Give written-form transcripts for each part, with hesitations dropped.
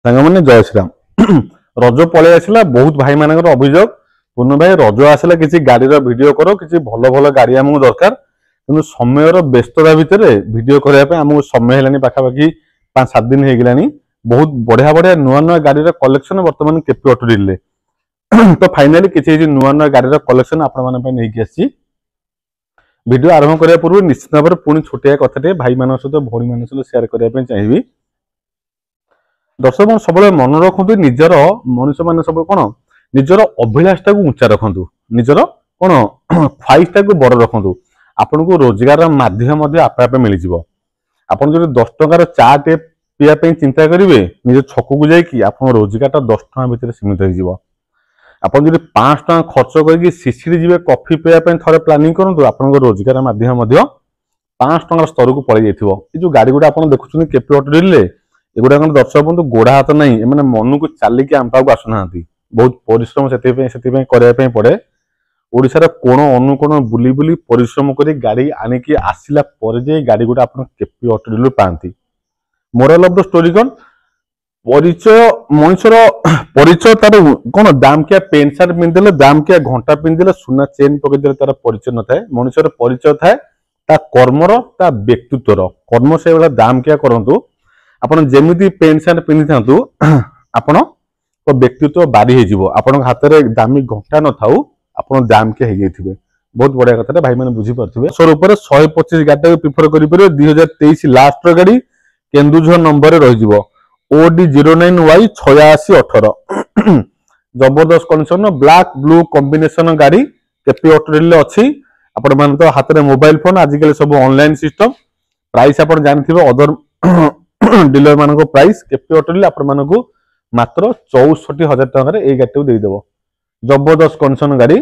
सामने जय श्रीराम रज पलि आसला बहुत भाई मान अभियोग पूर्ण भाई रज आसला किसी गाड़ी वीडियो करो किसी भल भल गाड़ी आमको दरकार कि समय व्यस्तता भितर वीडियो करने आमको समय है पाखापाखि 5-7 दिन हो गलानी बहुत बढ़िया बढ़िया नुआ नुआ गाड़ी कलेक्शन बर्तमान केपी ऑटो डील तो फाइनाली किसी नुआ नुआ गाड़ी कलेक्शन आपकी वीडियो आरंभ करने पूर्व निश्चित भाव में पुणी छोटिया कथा भाई मान सहित भौणी मान सहित सेयार करने चाहिए। दर्शक सब मन रखु निजर मनुष्य मान सब कौन निजर अभिलाषा को उच्चा रखु निजर कौन ख्वाइशा को बड़ रखु आपन को रोजगार माध्यम आपे मिल जाव। आपन जो 10 टंकार चा टे पीवाई चिंता करेंगे निज छक को जाकि आप रोजगार 10 टका भितर सीमित हो। आपन जो 5 टका खर्च करके शिशिर जी कॉफी पीवाई थे प्लानिंग करूँ आप रोजगार माध्यम 5 टंकार स्तर को पलि जाइए। ये जो गाड़ी गुड़ा आप देखुं केपी ऑटो डील एगुड़ा दर्शक बंधु गोड़ा हाथ ना एम मन को चलिकी आम पाक आसुना बहुत परिश्रम से करने पड़े ओडिशार कोण अनुकोण बुली बुली परिश्रम कर गाड़ी आनिकी आसला गाड़ी गुड़ा आप केपी ऑटो डील पाती। मोरल ऑफ द स्टोरी कौन परिचय मनुष्यर परिचय तार कौन दाम क्या पेंट सार्ट पिंधे दाम क्या घंटा पिंधे सुना चेन पकईदे तार परिचय न थाए मनुष्यर परिचय थाए ता कर्मर ता व्यक्तित्वर कर्म से दाम क्या करंतु आपण जेमिति पेंट सार्ट पिंधि थांतु आपण व्यक्तित्व बारी हो आपण हाथ में दामी घंटा न थाऊ आपण दाम के हो जाइए बहुत बढ़िया कथा भाई मैंने बुझी पार्थिबे। सर ऊपर 125 गाड़ी प्रिफर करि परिबे 2023 लास्ट गाड़ी केन्दुझर नंबर रही OD 09Y 8618 जबरदस्त कंडीशन ब्लैक ब्लू कॉम्बिनेशन गाड़ी केपी ऑटो डील अच्छी आपण मान तो हाथ में मोबाइल फोन आजिकल सब ऑनलाइन सिस्टम प्राइस आप जानते अदर डीलर मान प्राइस केपी ऑटो डील आपण मानक मात्र 64,000 टकर ये गाड़ी देदेव। जबरदस्त कंडीशन गाड़ी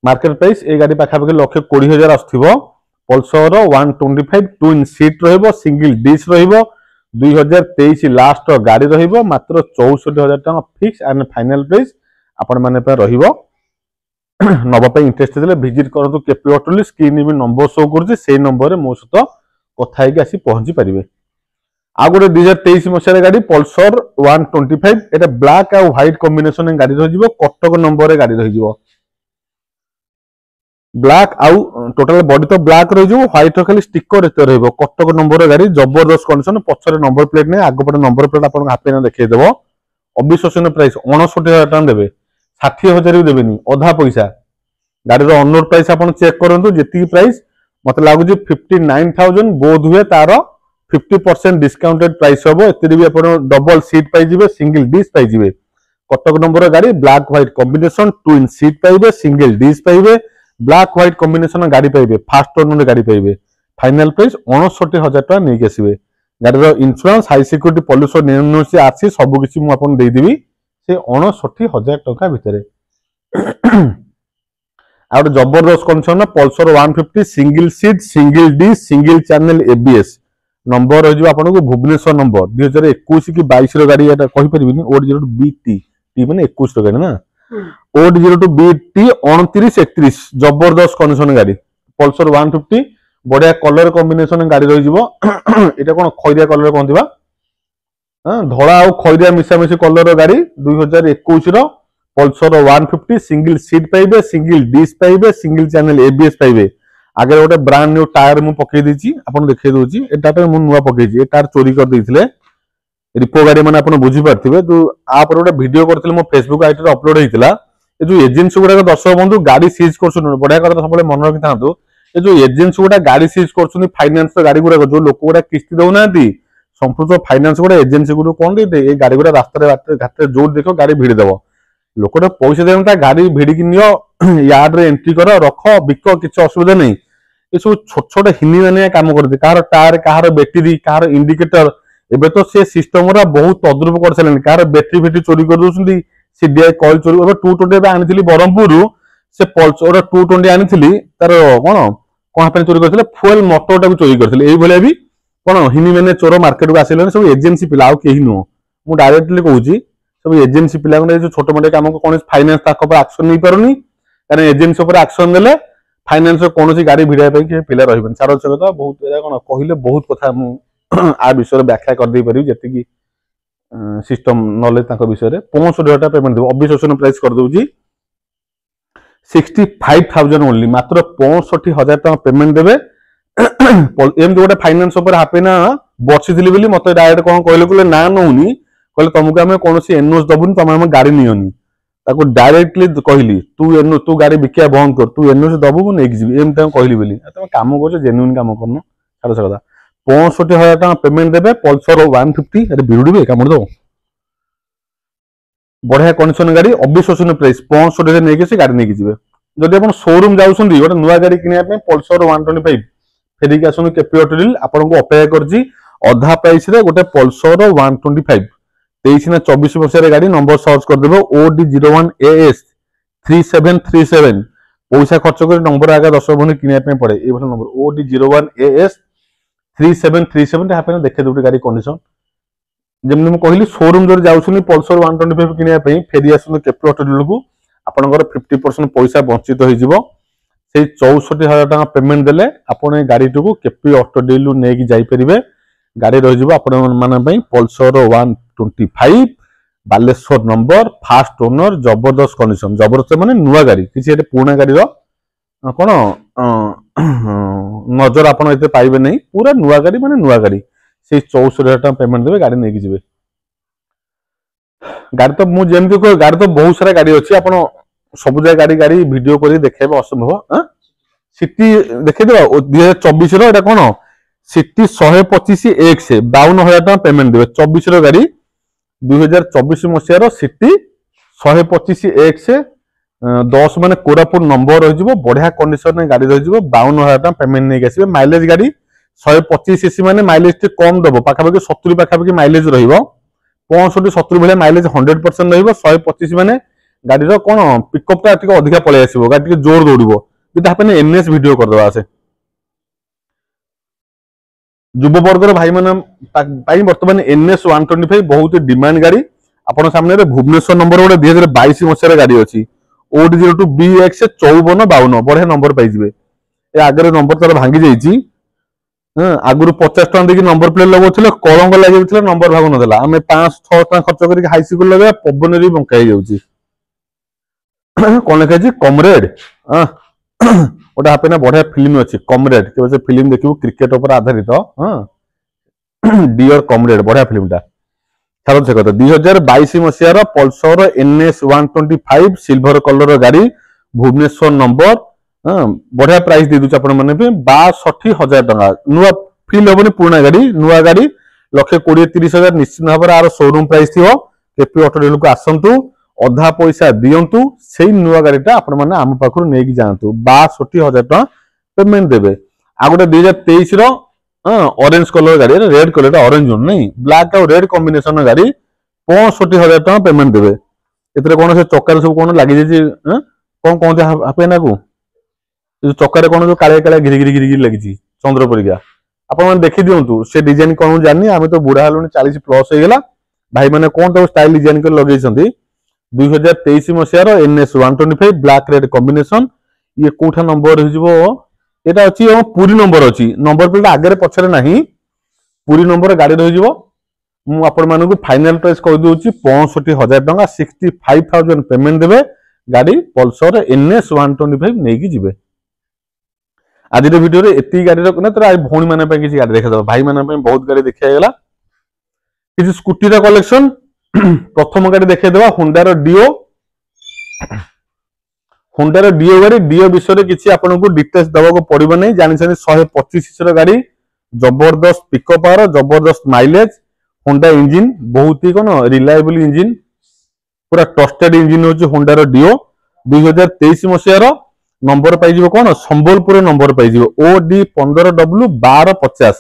मार्केट प्राइस ये गाड़ी पाखापाखि 1,20,000 आसुव पल्सर 125 2 सीट रहिबो सिंगल डिश रहिबो 2023 लास्ट गाड़ी रहिबो मात्र 64,000 टका फिक्स एंड फाइनल प्राइस आपण माने पे रहिबो। नबा पे इंटरेस्ट देले विजिट करतो केपी ऑटो डील स्क्रीन में नंबर शो करछि से नंबर रे मो सहित कथा हेकि आसी पहुंची परिबे। आ गोटे 2023 मसीह गाड़ी पल्सर 125 एटा ब्लैक आ व्हाइट कॉम्बिनेशन गाड़ी रहिबो कटक नंबर रे गाड़ी रहिबो ब्लैक आउ टोटल बॉडी तो ब्लैक रही व्हाइट खाली स्टिकर एत रहिबो कटक नंबर गाड़ी जबरदस्त कंडीशन पछरे नंबर प्लेट ने आगपटे नंबर प्लेट आपन हाथ में देखै देबो अविश्वसनीय प्राइस 59,000 टका देबे 60,000 भी देबेनी अधा पैसा गाड़ी रो ऑनरोड प्राइस आपन चेक करंतु जेती प्राइस मते लागु 59,000 बोध हुए तार 50% डिस्काउंटेड प्राइस हम एते भी आपन डबल सीट पाई जिवे सिंगल डिश पाई जिवे कटक नंबर गाड़ी black white combination twin seat पाइबे सिंगल डिश पाइबे ब्लैक व्हाइट कॉम्बिनेशन गाड़ी पाइबे फास्ट ओनर गाड़ी पाइबे फाइनल प्राइस 59,000 टका नहीं आसबे। गाड़ी insurance high security pollution university आसी सब किसी मुझे आपन दे देबी से 59,000 टका भितर। आ जबरदस्त condition Pulsar 150 single seat single dish single channel ABS number रही आपन को भुवनेश्वर नंबर 2021 की 22 गाड़ी कही परिबिनी OD02BT टी माने 21 गाड़ी ना OD02BT 2931 जबरदस्त कंडीशन गाड़ी पल्सर 150 बढ़िया कलर कॉम्बिनेशन गाड़ी रही एटा कोन खैरिया कलर कहंदिबा धड़ा आ खैरिया मिसामिसी कलर गाड़ी 2021 रो पल्सर 150 सिंगल सीट पाइबे सिंगल डिश पाइबे सिंगल चैनल ABS पाइबे आगे गोटे ब्रांड न्यू टायर मु पकई देछि आपन देखै दोछि एटा मु नुवा पकईछि ए टायर चोरी कर दैथिले रिपो गाड़ी माने आपन बुझी पारथिबे जो आप गोटे वीडियो करथिले मो फेसबुक आईडी रे अपलोड हेतिला ए जो एजेंसी गुडा दर्शक बंधु गाड़ी सीज करछन बढ़िया कथा सब मन रखि थांतु ए जो एजेंसी गुडा गाड़ी सीज करछन फाइनेंस गाड़ी गुडा जो लोक गुडा किस्ती दउ नांती संपूर्ण फाइनेंस गुडा एजेंसी गुडा कोन दे ए गाड़ी गुडा रास्ता रे घाटे जोर देखो गाड़ी भिड़ देबो लोकटा पैसा देता गाड़ी भिड़िकी नियो यार्ड रे एंट्री कर रख बिक किसी असुविधा नहीं ये सब छोट छोट हिनी माने काम करते कहार टायर कहार बैटेरी कहार इंडिकेटर एबे तो से सिस्टम रा बहुत तद्रुप कर सलेन कहार बैटरी फेटी चोरी कर दोसुंदी सीडीआई कॉइल चोरी एबे 220 आनिथिली बरहमपुर से पल्सर 220 आनिथिली तार कोन पे चोरी करथिले फ्यूल मोटर टा चोरी करथिले एई भले भी कोन हिनी माने चोर मार्केट को आसिलेन सब एजेंसी पिला आ केही नो मु डायरेक्टली कहूची सब एजेंसी पिला जो छोट मोटे काम को कौन फाइनेंस ताक पर एक्शन नहीं पारुनी कारण एजेंसी पर एक्शन देले फाइनेंस कौन गाड़ी भिड़ा पिला रही सारा कथा बहुत कौन कहले बहुत कथा आ विषय व्याख्या कर दे पारि जी सिस्टम नॉलेज विषय में 65,000 पेमेंट देव अविश्वसनीय प्राइस कर दूची 65,000 ओनली मात्र 65,000 पेमेंट देवे एम गोटे फाइनेंस हापे ना बसी बोली मत डायरेक्ट कौन कहले ना नौनी कहले तुमको आम कौन एनओएस दबुनि तुम आम गाड़ी नियनी ताको डायरेक्टली कहली तू गाड़ी बिका बंद कर तू एनओएस दबु मुझे जी एम कहली बोली तुम कम कर जेन्युइन कम करन छाड़ से कथा 65,000 पेमेंट देवे पल्सर 150 अरे बिरुड़ी कम दो बढ़िया कंडीशन गाड़ी अविश्वसनीय प्राइस 65,000 नहीं गाड़ी नहीं जी जदि आप शोरूम जाऊँगी गोटे नुआ गाड़ी किनाई पल्सर 125 फेरिक आसନ୍ତୁ केपी ऑटो डील आपको अपेक्षा करछि अधा प्राइस रे गोटे पल्सर 125 23 ना 24 मसीह गाड़ी नंबर सर्च करदेव OD01AS 3737 पैसा खर्च कर नंबर आगे 10 बनी किनाई पड़े ये नंबर OD01AS 3737 आपने देखे दूसरी गाड़ी कंडीशन जमी मुझे कहली शोरूम जो जाऊँ पल्सर 125 किनाई फेरी आसନ୍ତୁ केपी ऑटो डील को आपंकर 50% पैसा बंचित हो से 64,000 पेमेंट देले आपण गाड़ी को केपी ऑटो डील नहीं जापरे गाड़ी रही आपण Pulsar 125 Baleshwar number fast owner जबरदस्त कंडीशन जबरदस्त माने नुआ गाड़ी किसी पुराना गाड़ी कौन नजर आपड़ ये पाइबे नहीं पूरा नुआ गाड़ी माने नुआ गाड़ी से 64,000 पेमेंट देवे गाड़ी नहीं जी गाड़ी तो मुझे गाड़ी तो बहुत सारा गाड़ी अच्छी आप सब जगह गाड़ी गाड़ी वीडियो कर देखेबे असंभव सिटी देखेद 2024 रो कौन सिटी 125 एक्स 52,000 पेमेंट देवे 24 रो गाड़ी 2024 मसीह सिटी 125 एक्स 10 माने कोरापुट नंबर रही बढ़िया कंडीशन गाड़ी रही 52,000 पेमेंट नहीं आसवे माइलेज गाड़ी 125 सीसी माने माइलेज कम दब पाखापाखि 70 पाखापाखि माइलेज रही 65-70 भाई माइलेज 100% रही 125 माने गाड़ी कौन पिकअप टा अधिका पलि आसो गाड़ी जोर दौड़ आपने एनएस वीडियो करदे आसे युववर्गर भाई मानी बर्तमान एनएस 125 बहुत डिमांड गाड़ी आपण सामने भुवनेश्वर नंबर गोटे 2022 मसीह गाड़ी अच्छी OD02BX 5452 बढ़िया नंबर पाइबे आगे नंबर तार भांगी जाइए आगुरी 50 टका देखिए नंबर प्लेट लगाऊे कलंक लगे नंबर भाग नाला आम 5-6 टका खर्च कर हाईसिकल लगे पवन भी बंका कौन लिखाई कमरेड गोटे हापे ना बढ़िया फिल्म अच्छी कमरेड के फिल्म देखिए क्रिकेट उपर आधारित डियर कमरेड बढ़िया फिल्मटा छाड़ से कथा 2022 मसीहार पल्सर NS 125 सिल्वर कलर गाड़ी भुवनेश्वर नंबर बढ़िया प्राइस दे दूचे आपण माने 62,000 टका नुआ फील हेनी पुराना गाड़ी नुआ गाड़ी 1,20,30,000 निश्चित भाव में आर शोरूम प्राइस थी केपी ऑटो डील को आसतु अधा पैसा दिंतु से नुआ गाड़ीटा आपण मैंने आम पाखु नहीं जातु 62,000 टका पेमेंट देवे आ गोटे 2023 ऑरेंज कलर गाड़ी रेड कलर ऑरेंज नहीं ब्लैक और रेड कॉम्बिनेशन गाड़ी 65,000 टका पेमेंट देवे एथरे कौन से चक्कर सब कौन लगी जाइए कौन कहते हापे ना को चक्कर कौन जो काले काले घिरी घिरी घिरी लगी चंद्र परिका आप देखी दिंतु से डिजाइन कौन जानी आम तो बुढ़ा हेलु 40+ होगा भाई मैंने कौन तो स्टाइल डिजाइन कर लगे 2023 मसीहार NS 125 ब्लैक रेड कॉम्बिनेशन ये कोठा नंबर होटा अच्छी पूरी नंबर अच्छी नंबर प्लेट आगे पछरे नहीं पूरी नंबर गाड़ी रही मुझे फाइनल प्राइस कह दूसरी 65,000 टका 65,000 पेमेंट देवे गाड़ी पल्सर NS 125 नहीं जी आज वीडियो रे एती गाड़ी ना तो भौणी मान किसी गाड़ी देखा भाई मान बहुत गाड़ी देखा किसी स्कूटी कलेक्शन प्रथम गाड़ी देखा होंडार डिओ गाड़ी डिओ विषय किसी आपको डिटेल्स दवाक पड़ो नहीं जानी 125 सीसी गाड़ी जबरदस्त पिकअप पावर जबरदस्त माइलेज होंडा इंजिन बहुत ही कौन रिलायबल इंजिन पूरा ट्रस्टेड इंजिन हूँ होंडार डिओ 2023 मसीहार नंबर पाइब कौन संबलपुर नंबर पाइब OD15W1250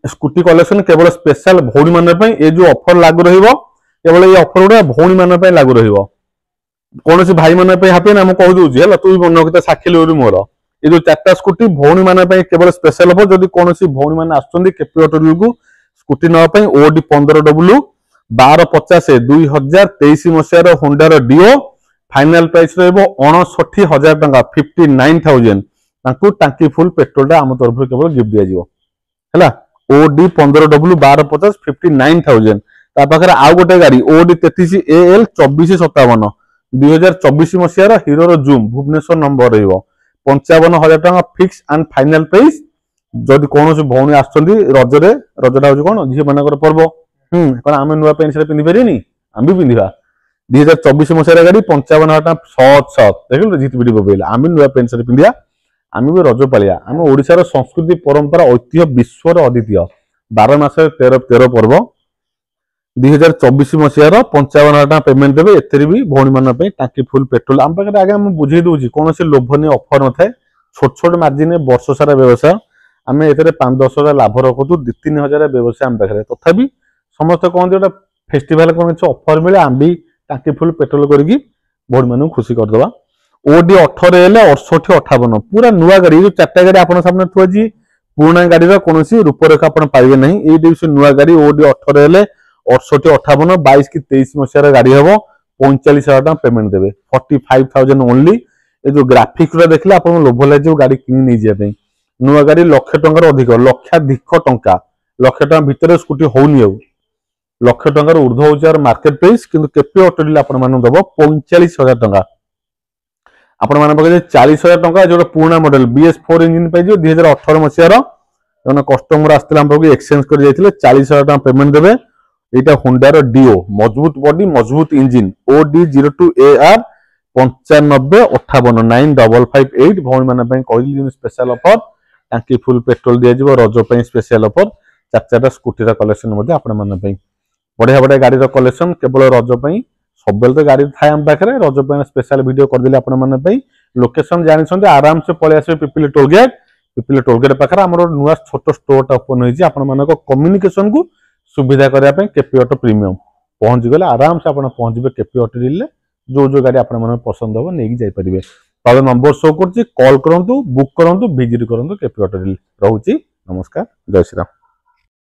स्कूटी कलेक्शन केवल स्पेशल भौणी मान ये जो ऑफर लागू केवल ये ऑफर गुड़ा भौणी मान लागू कौन से भाई मान हापी ना मुझे कहीदे है तू भी मन साक्षी लगे मोर ये जो 4टा स्कूटी भौणी मान केवल स्पेशल ऑफर जब कौन भौणी मान आसुच्च को स्कूटी नापी OD15W1250 2023 मसीहार होंडार डिओ फाइनल प्राइस रो 59,000 टांकी फुल पेट्रोल आम तरफ केवल गिफ्ट दिया है OD15W1250 59,000 ता पाखरे आउ गोटे गाड़ी ओडी 33 AL 2457 2024 मसीहार हीरो जूम भुवनेश्वर नंबर रहिबो 55,000 टका फिक्स एंड फाइनल प्राइस। जदि कौन से भौणी आसुचंदी रजरे रजटा होची कोन झियो मानकर पर्व कोन आमे नुवा पेंट शर्ट पिंधि परिनी आम भी पिंधिबा 2024 मसीहार गाड़ी 55,000 टका शॉर्ट शॉर्ट देखिल जीत बिडी बोबेला आमे नुवा पेंट शर्ट पिंधिया आमे भी रज पालिया आम ओडिशार संस्कृति परंपरा ऐतिह्य विश्वर अद्वितीय 12 मास 13 पर्व 2024 मसीहार 55,000 टका पेमेंट देवे एथेरे भी भौणी मान पे टांकी फुल पेट्रोल आम पाखे आगे हम बुझे दूची कौन से लोभनीय ऑफर न थाए छोट छोट मार्जिन वर्ष सारा व्यवसाय आम ए 5-10 हजार लाभ रखु 2-3 हजार व्यवसाय आम पाखे तथापि समस्त कहते गोटे फेस्टिवल कौन ऑफर मिले आम भी टांकी फुल पेट्रोल करके भौणी मान खुशी करदे। ओडी 18L 6858 पूरा नुआ गाड़ी जो 4टा गाड़ी आपन सामने थुआ जी पुराना गाड़ी कौन रूपरेखा आप पाइबे नहीं ये नुआ गाड़ी ओडी 18L 6858 22 की 23 मसीहार गाड़ी हम 45,000 टका पेमेंट देवे 45,000 ओनली। ये जो ग्राफिक्स देखले आप लोभ लगे गाड़ी किनी नहीं जाए नुआ गाड़ी लक्ष टंकार अधिक लक्षाधिक टंका लक्ष टका भितर स्कूटी होनी लक्ष टंकार ऊर्ध्व हो मार्केट प्राइस किंतु केपी ऑटो डील आपण मान दबो 45,000 टका आपण मान पके 40,000 टका जो पुराना मॉडल BS4 इंजन पाइ 2018 मसीहार जने कस्टमर आस्ते हम पके एक्सचेंज कर जाइतिले 40,000 टका पेमेंट देवे। एटा होंडा रो डीओ मजबूत बॉडी मजबूत इंजन OD02AR 9558 9558 भौणी मान पई कहली स्पेशल ऑफर टांकी फुल पेट्रोल दिया जिवो रज पई स्पेशल ऑफर 4-4टा स्कूटी रा कलेक्शन मध्ये आपण मान पई बढ़िया बढ़िया गाड़ी रा कलेक्शन केवल रज पई सबेल तो गाड़ी थाए हम पाखे रज पई स्पेशल वीडियो कर देले आपण मान पई लोकेशन जानि छथि आराम से पळे आसे पिपिली टोल गेट पाखे हमर नुआ छोट स्टोर टा ओपन होई छी आपण मान को कम्युनिकेशन को सुविधा करने केपी ऑटो प्रीमियम पहुंच गले आराम से आप पहुंचे केपी ऑटो डील जो गाड़ी आप पसंद हम नहीं जापर तब नंबर शो कर कॉल करूँ बुक करूँ विजिट करूँ केपी ऑटो डील रोचे। नमस्कार जय श्री राम।